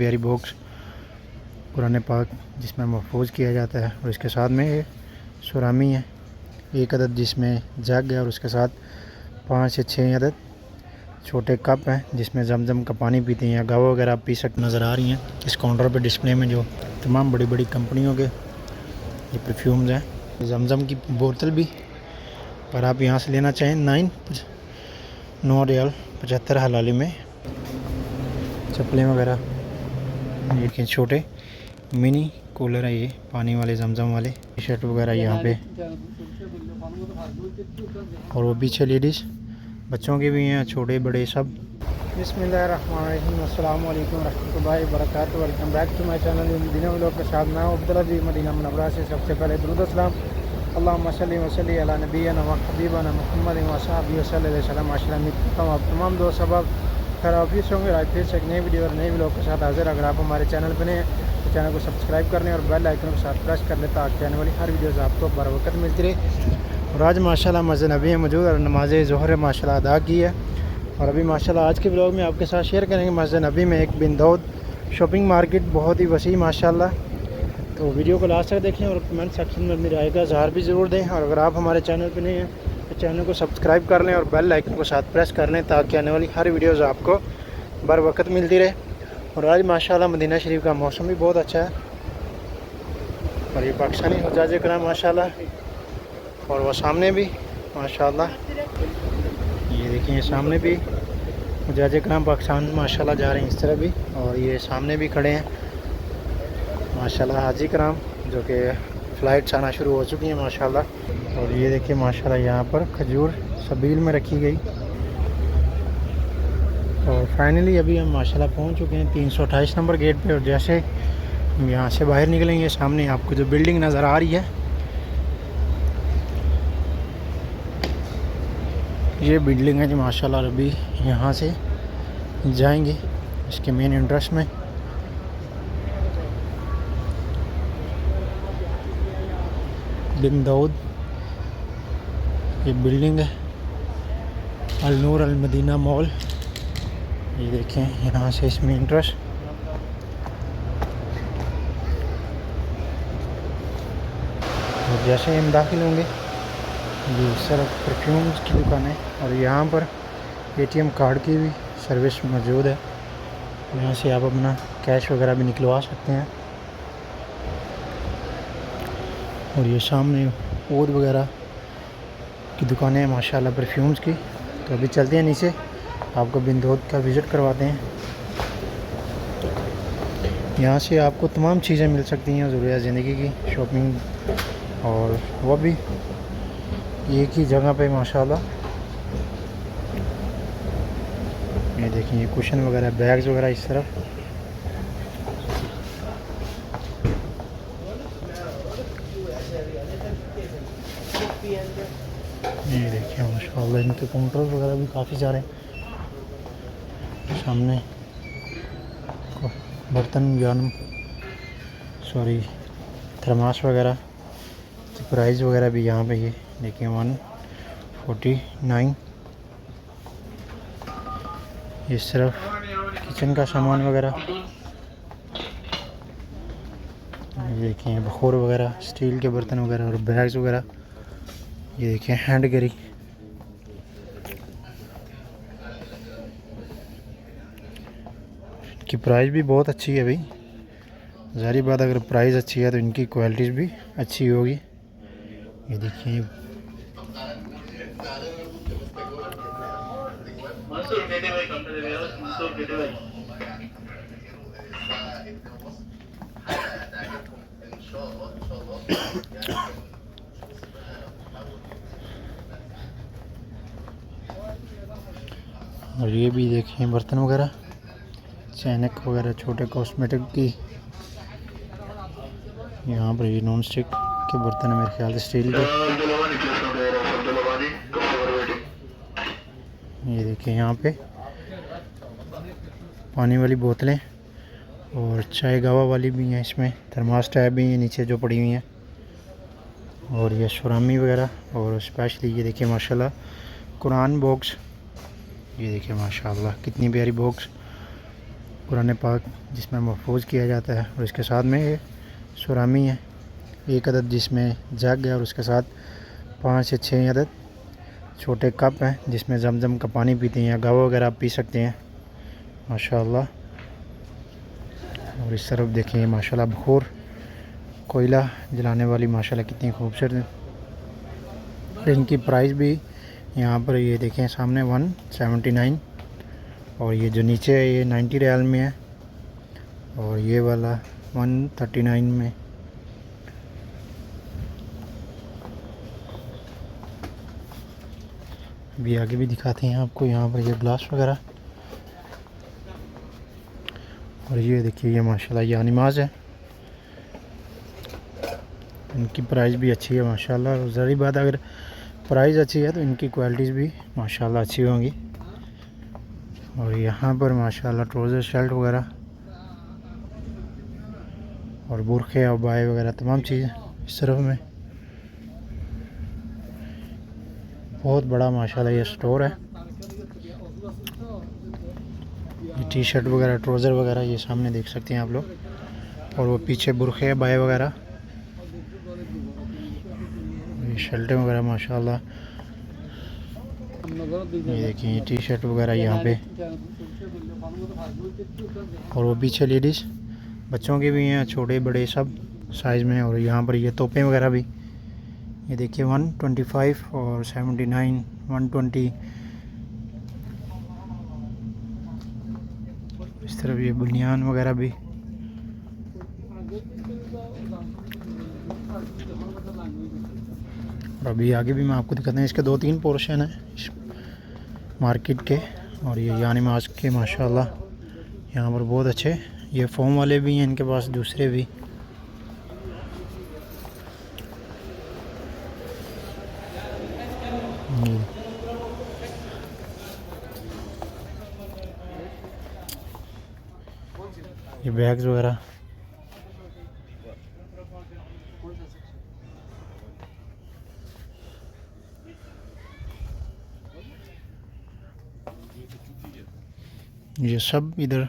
प्यारी बॉक्स कुरान पाक जिसमें महफूज किया जाता है। और इसके साथ में ये सुरामी है, एक अदद जिसमें जग है और उसके साथ 5 से 6 अदद छोटे कप हैं जिसमें जमजम का पानी पीते हैं या गावा वगैरह आप पी सकते नज़र आ रही हैं। इस काउंटर पे डिस्प्ले में जो तमाम बड़ी बड़ी कंपनियों के ये परफ्यूम्स हैं, जमजम की बोतल भी, पर आप यहाँ से लेना चाहें 9 रियाल 75 हलाली में। चप्पलें वगैरह, देखिए छोटे मिनी कूलर है ये पानी वाले जमजम वाले, टी शर्ट वगैरह यहाँ पे, और वो पीछे लेडीज़ बच्चों के भी हैं, छोटे बड़े सब। बिस्मिल्लाहिर्रहमानिर्रहीम, अस्सलाम वालेकुम रहमतुल्लाहि व बरकातहू। Welcome back to my channel दिनों व्लॉग के साथ मैं अब्दुल अज़ीज़ मदीना मुनव्वरा से। सबसे पहले दुरूद अस्सलाम अल्लाहुम्मा सल्ली व सल्ली अला नबीना व हबीबना मुहम्मद व सहाबिही सल्लल्लाहु अलैहि वसल्लम। माशाअल्लाह उम्मीद करता हूँ आप तमाम दोस्त सबक खराफिस होंगे। आज फिर से एक नई वीडियो और नई व्लॉग के साथ हाजिर। अगर आप हमारे चैनल पर नए हैं तो चैनल को सब्सक्राइब करने और बेल आइकन के साथ प्रेस कर लें ताकि आने वाली हर वीडियो आपको बर वक्त मिलती रहे। और आज माशाल्लाह मस्जिद नबी में मौजूद और नमाज ज़ोहर माशाल्लाह अदा की है। और अभी माशाल्लाह आज के व्लॉग में आपके साथ शेयर करेंगे मस्जिद नबी में एक बिन दाऊद शॉपिंग मार्केट, बहुत ही वसी माशाल्लाह। तो वीडियो को लास्ट तक देखें और कमेंट सेक्शन में अपनी राय का इज़हार भी ज़रूर दें। और अगर आप हमारे चैनल पर नहीं हैं तो चैनल को सब्सक्राइब कर लें और बेल आइकन को साथ प्रेस कर लें ताकि आने वाली हर वीडियोज़ आपको बर वक्त मिलती रहे। और आज माशाल्लाह मदीना शरीफ का मौसम भी बहुत अच्छा है और ये पाकिस्तानी हुज्जाज किराम माशाल्लाह, और वो सामने भी माशाल्लाह, ये देखिए सामने भी हुज्जाज किराम पाकिस्तान माशाल्लाह जा रहे हैं इस तरह भी। और ये सामने भी खड़े हैं माशाल्लाह हाजी किराम, जो कि फ़्लाइट्स आना शुरू हो चुकी हैं माशाल्लाह। और ये देखिए माशाल्लाह यहाँ पर खजूर सबील में रखी गई। और फाइनली अभी हम माशाल्लाह पहुँच चुके हैं 328 नंबर गेट पे। और जैसे हम यहाँ से बाहर निकलेंगे सामने आपको जो बिल्डिंग नज़र आ रही है, ये बिल्डिंग है जो माशाल्लाह अभी यहाँ से जाएंगे इसके मेन एंट्रेंस में। बिन दाऊद ये बिल्डिंग है, अल नूर अल मदीना मॉल। ये देखें यहाँ से इसमें एंट्रेंस। और जैसे हम दाखिल होंगे ये सिर्फ परफ्यूम्स की दुकान है और यहाँ पर एटीएम कार्ड की भी सर्विस मौजूद है। यहाँ से आप अपना कैश वगैरह भी निकलवा सकते हैं। और ये सामने और वगैरह की दुकानें हैं माशाल्लाह परफ्यूम्स की। तो अभी चलते हैं नीचे, आपको बिन दाऊद का विज़िट करवाते हैं। यहाँ से आपको तमाम चीज़ें मिल सकती हैं ज़रूरियात ज़िंदगी की, शॉपिंग, और वह भी एक ही जगह पे माशाल्लाह। ये देखिए ये कुशन वगैरह, बैग्स वगैरह इस तरफ। ये देखिए माशाल्लाह इनके काउंटर वगैरह भी काफ़ी सारे। सामने बर्तन जान थर्मास वगैरह, प्राइस वगैरह भी यहाँ पे ये देखिए 149। ये सिर्फ किचन का सामान वगैरह, ये देखिए बखोर वगैरह, स्टील के बर्तन वगैरह और बैग्स वगैरह। ये देखिए हैंड गरी, की प्राइस भी बहुत अच्छी है भाई। ज़ाहिर बात अगर प्राइस अच्छी है तो इनकी क्वालिटीज़ भी अच्छी होगी। ये देखिए और ये भी देखिए बर्तन वगैरह, चैनक वगैरह, छोटे कॉस्मेटिक की। यहाँ पर ये नॉन स्टिक के बर्तन है मेरे ख्याल से स्टील के। ये देखिए यहाँ पे पानी वाली बोतलें और चाय गावा वाली भी हैं, इसमें थर्मास टाइप भी हैं नीचे जो पड़ी हुई हैं। और ये सुरामी वगैरह, और स्पेशली ये देखिए माशाल्लाह कुरान बॉक्स। ये देखिए माशाल्लाह कितनी प्यारी बॉक्स। कुरान पाक जिसमें महफूज किया जाता है। और इसके साथ में ये सुरामी है, एक अदद जिसमें जग है, और उसके साथ 5 से 6 अदद छोटे कप हैं जिसमें जमजम का पानी पीते हैं या गावा वगैरह आप पी सकते हैं माशाल्लाह। और इस तरफ देखें माशाल्लाह बखूर कोयला जलाने वाली माशाल्लाह कितनी खूबसूरत है। इनकी प्राइस भी यहाँ पर ये देखें सामने 179, और ये जो नीचे है ये 90 रियाल में है, और ये वाला 139 में। अभी आगे भी दिखाते हैं आपको। यहाँ पर ये ग्लास वगैरह, और ये देखिए ये माशाल्लाह ये अनिमाज है। इनकी प्राइस भी अच्छी है माशाल्लाह। और ज़री बात अगर प्राइस अच्छी है तो इनकी क्वालिटीज़ भी माशाल्लाह अच्छी होंगी। और यहाँ पर माशाल्लाह ट्राउज़र शर्ट वगैरह और बुरखे और बाय वगैरह तमाम चीज़ें इस तरफ में। बहुत बड़ा माशाल्लाह ये स्टोर है। ये टी शर्ट वगैरह ट्राउज़र वगैरह ये सामने देख सकते हैं आप लोग, और वो पीछे बुरखे बाय वगैरह, ये शर्टें वगैरह माशाल्लाह। ये देखिए ये टी शर्ट वगैरह यहाँ पे, और वो पीछे लेडीज़ बच्चों के भी हैं, छोटे बड़े सब साइज़ में। और यहाँ पर ये तोपें वगैरह भी, ये देखिए 125 और 79 120। इस तरफ ये बुनियान वगैरह भी। और अभी आगे भी मैं आपको दिखाता हूँ। इसके 2-3 पोर्शन हैं इस मार्केट के, और ये यानी मास्क के माशाल्लाह यहाँ पर बहुत अच्छे। ये फोम वाले भी हैं इनके पास, दूसरे भी। ये बैग्स वगैरह, ये सब इधर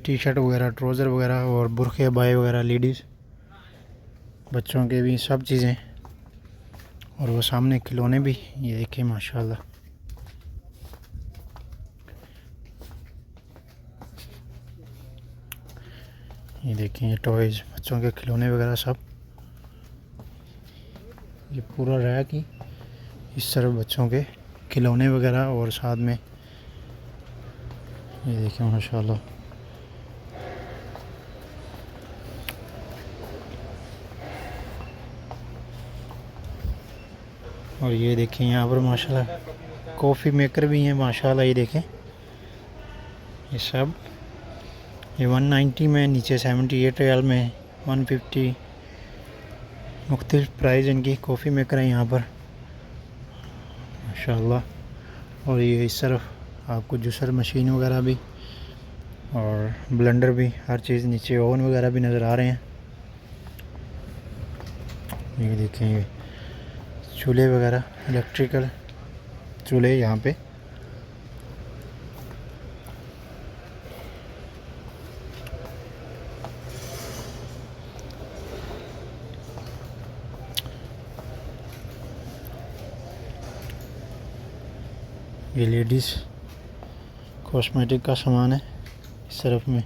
टी शर्ट वगैरह ट्राउज़र वगैरह और बुरखे बाय वगैरह लेडीज़ बच्चों के भी सब चीज़ें। और वो सामने खिलौने भी, ये देखिए माशाल्लाह। ये देखें ये टॉयज़ बच्चों के खिलौने वगैरह सब। ये पूरा रैक ही इस तरफ बच्चों के खिलौने वगैरह, और साथ में ये देखें माशाल्लाह। और ये देखें यहाँ पर माशाल्लाह कॉफ़ी मेकर भी हैं माशाल्लाह। ये देखें ये सब, ये 190 में, नीचे 78 रियाल में, 150 मुख्तलिफ प्राइस इनकी कॉफ़ी मेकर है यहाँ पर माशाल्लाह। और ये इस तरफ आपको जूसर मशीन वगैरह भी और ब्लेंडर भी, हर चीज़ नीचे ओवन वगैरह भी नज़र आ रहे हैं। ये देखें ये चूल्हे वगैरह, इलेक्ट्रिकल चूल्हे यहाँ पे। ये लेडीज़ कॉस्मेटिक का सामान है इस तरफ में।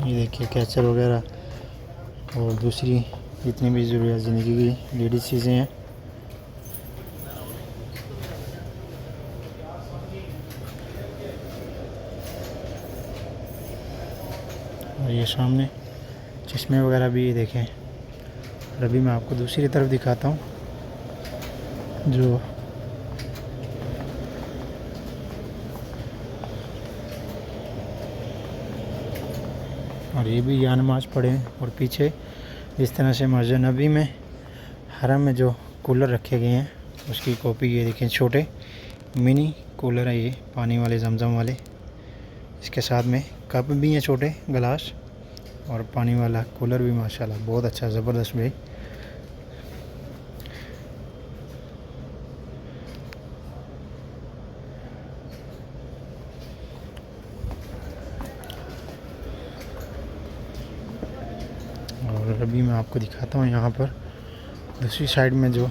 ये देखिए कैचर वगैरह और दूसरी जितनी भी ज़रूरत ज़िंदगी की लेडीज़ चीज़ें हैं। और ये सामने चश्मे वगैरह भी, ये देखें। और अभी मैं आपको दूसरी तरफ दिखाता हूँ जो और ये भी यहाँ नमाज़ पढ़े हैं। और पीछे इस तरह से मस्जिद नबी में हरम में जो कूलर रखे गए हैं उसकी कॉपी, ये देखें छोटे मिनी कूलर है ये पानी वाले जमजम वाले। इसके साथ में कप भी हैं छोटे गिलास, और पानी वाला कूलर भी माशाल्लाह बहुत अच्छा ज़बरदस्त भाई। अभी मैं आपको दिखाता हूँ यहाँ पर दूसरी साइड में जो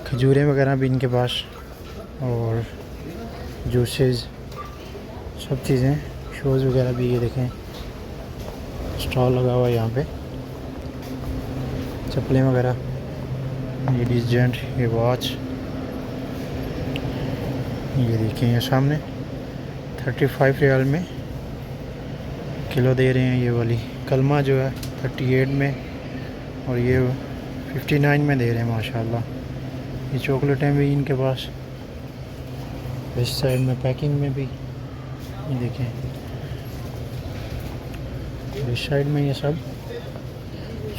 खजूरें वगैरह भी इनके पास, और जूसेस, सब चीज़ें, शूज़ वगैरह भी। ये देखें स्टॉल लगा हुआ है यहाँ पे, चप्पलें वगैरह, लेडीज़ जेंट, ये वॉच। ये देखें ये सामने 35 रियाल में किलो दे रहे हैं ये वाली। कलमा जो है 38 में, और ये 59 में दे रहे हैं माशाल्लाह। ये चॉकलेटें भी इनके पास, इस साइड में पैकिंग में भी। ये देखें इस साइड में ये सब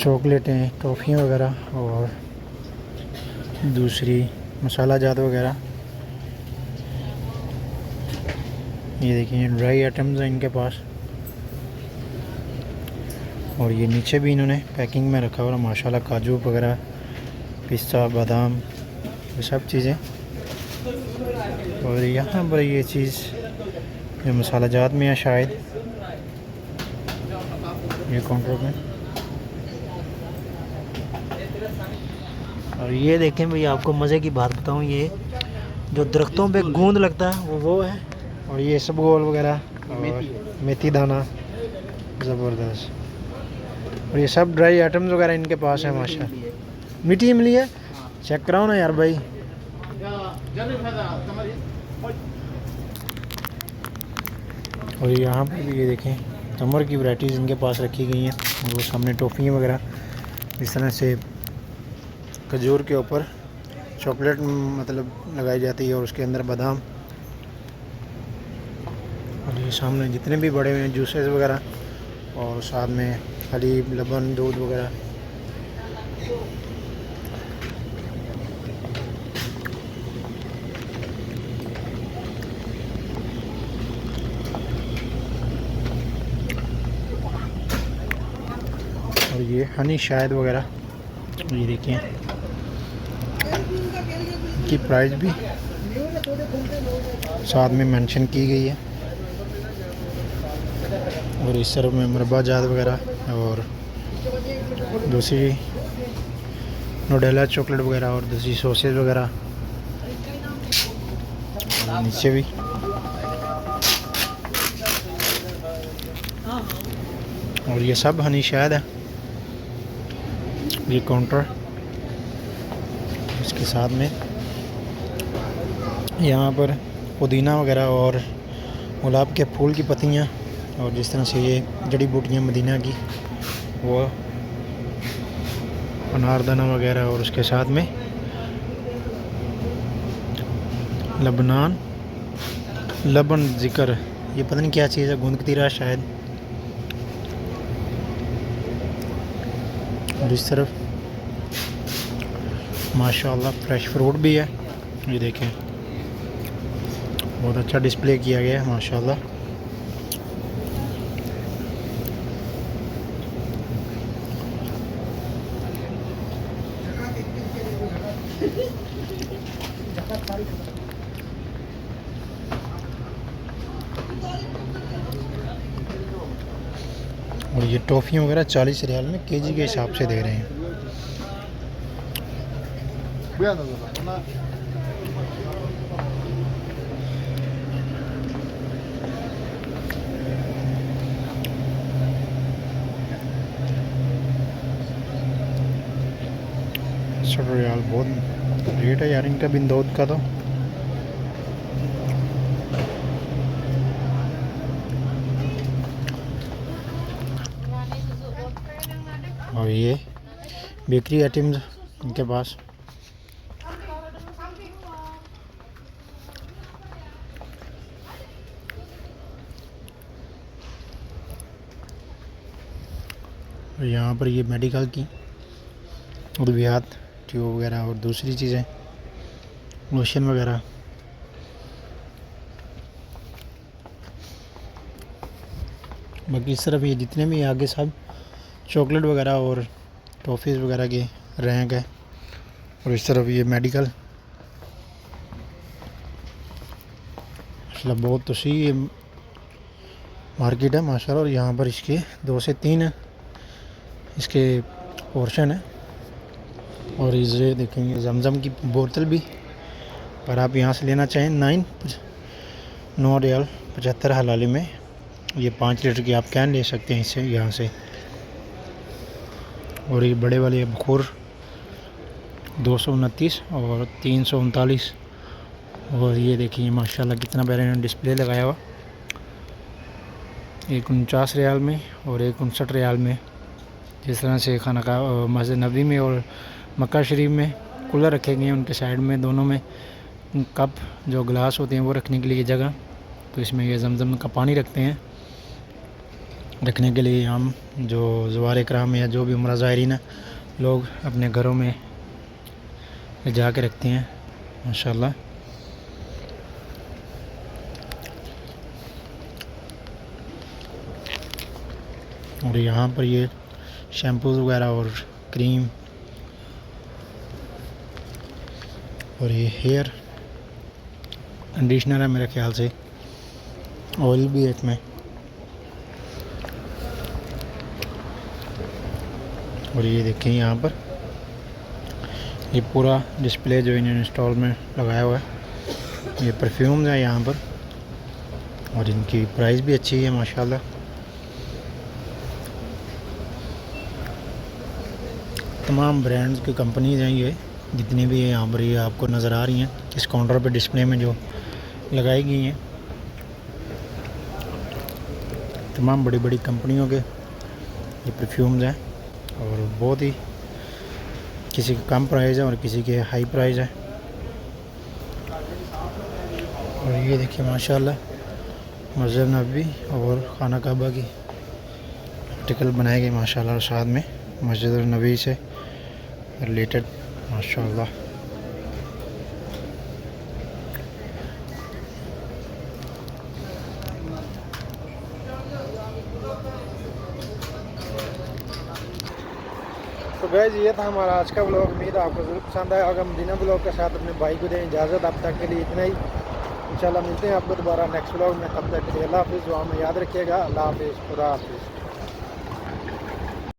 चॉकलेटें, टॉफ़ियाँ वगैरह और दूसरी मसाला जात वगैरह। ये देखिए ड्राई आइटम्स हैं इनके पास, और ये नीचे भी इन्होंने पैकिंग में रखा हुआ माशाल्लाह, काजू वगैरह, पिस्ता, बादाम, ये सब चीज़ें। और यहाँ पर ये चीज़ जो मसाला जात में है शायद, ये काउंटर में। और ये देखें भाई, आपको मज़े की बात बताऊँ, ये जो दरख्तों पे गूंद लगता है वो है, और ये सब गोल वगैरह और मेथी दाना, ज़बरदस्त। और ये सब ड्राई आइटम्स वगैरह इनके पास है माशाल्लाह। मीठी इमली है, चेक कराओ ना यार भाई। और यहाँ पर भी ये देखें तमर की वैराइटीज़ इनके पास रखी गई हैं, और वो सामने टॉफ़ियाँ वगैरह इस तरह से खजूर के ऊपर चॉकलेट मतलब लगाई जाती है, और उसके अंदर बादाम। और ये सामने जितने भी बड़े हुए हैं जूसेस वगैरह, और साथ में हलीब, लबन, दूध वगैरह। और ये हनी शायद वगैरह, ये देखिए की प्राइस भी साथ में मेंशन की गई है। और इस तरफ में मुरब्बा जात वगैरह, और दूसरी नोडेला चॉकलेट वगैरह, और दूसरी सॉसेज वगैरह, और नीचे भी। और ये सब हनी शहद है। ये काउंटर, इसके साथ में यहाँ पर पुदीना वगैरह और गुलाब के फूल की पत्तियाँ, और जिस तरह से ये जड़ी बूटियाँ मदीना की, वो अनारदाना वगैरह, और उसके साथ में लबनान लबन ज़िक्र, ये पता नहीं क्या चीज़ है, गूंद कतीरा शायद। और इस तरफ माशाल्लाह फ्रेश फ्रूट भी है। ये देखें बहुत अच्छा डिस्प्ले किया गया है माशाल्लाह। और ये टॉफ़ियाँ वगैरह 40 रियाल में केजी के हिसाब से दे रहे हैं। रियाल बहुत रेट है यार इनका बिंदौद का तो। और ये बेकरी आइटम्स इनके पास। और यहाँ पर ये मेडिकल की अद्वियात, ट्यूब वगैरह और दूसरी चीज़ें, लोशन वगैरह। बाकी इस तरफ ये जितने भी आगे सब चॉकलेट वगैरह और टॉफ़ीज़ वगैरह के रैंक है। और इस तरफ ये मेडिकल, मतलब बहुत तोसी ये मार्केट है माशाल्लाह। और यहाँ पर इसके 2 से 3 इसके पोर्शन है। और इसे देखेंगे जमजम की बोतल भी, पर आप यहाँ से लेना चाहें 9 रियाल 75 हलाली में ये 5 लीटर की आप कैन ले सकते हैं इससे यहाँ से। और ये बड़े वाले बखूर 229 और 339। और ये देखिए माशाल्लाह कितना प्यारा डिस्प्ले लगाया हुआ, एक 49 रियाल में और एक 59 रियाल में। जिस तरह से खाना का मस्जिद नबी में और मक्का शरीफ में कूलर रखे गए हैं, उनके साइड में दोनों में कप जो गिलास होते हैं वो रखने के लिए जगह, तो इसमें ये जमजम का पानी रखते हैं रखने के लिए। हम जो ज़वार कराम या जो भी उम्रा ज़ायरीन लोग अपने घरों में जा के रखते हैं माशाल्लाह। और यहाँ पर ये शैम्पूज़ वगैरह और क्रीम और ये हेयर कंडीशनर है मेरे ख्याल से, ऑयल भी है इसमें। और ये देखें यहाँ पर ये पूरा डिस्प्ले जो इन्होंने इंस्टॉल में लगाया हुआ है, ये परफ्यूम्स है यहाँ पर और इनकी प्राइस भी अच्छी है माशाल्लाह। तमाम ब्रांड्स की कंपनीज हैं ये जितनी भी है यहाँ पर, ये आपको नज़र आ रही हैं इस काउंटर पे डिस्प्ले में जो लगाई गई हैं। तमाम बड़ी बड़ी कंपनियों के ये परफ्यूम्स हैं और बहुत ही किसी का कम प्राइस है और किसी के हाई प्राइस है। और ये देखिए माशाल्लाह मस्जिद नबी और खाना काबा की आर्टिकल बनाए गए माशाल्लाह, और साथ में मस्जिद नबी से रिलेटेड माशाल्लाह। तो गाइस ये था हमारा आज का ब्लॉग। उम्मीद है आपको ज़रूर पसंद आया होगा। मदीना ब्लॉग के साथ अपने भाई को दें इजाज़त। अब तक के लिए इतना ही, इंशाल्लाह मिलते हैं आपको दोबारा नेक्स्ट ब्लॉग में। तब तक के लिए अल्लाह हाफ़िज़। दुआ में याद रखिएगा। अल्लाह हाफ़िज़, खुदा हाफ़िज़।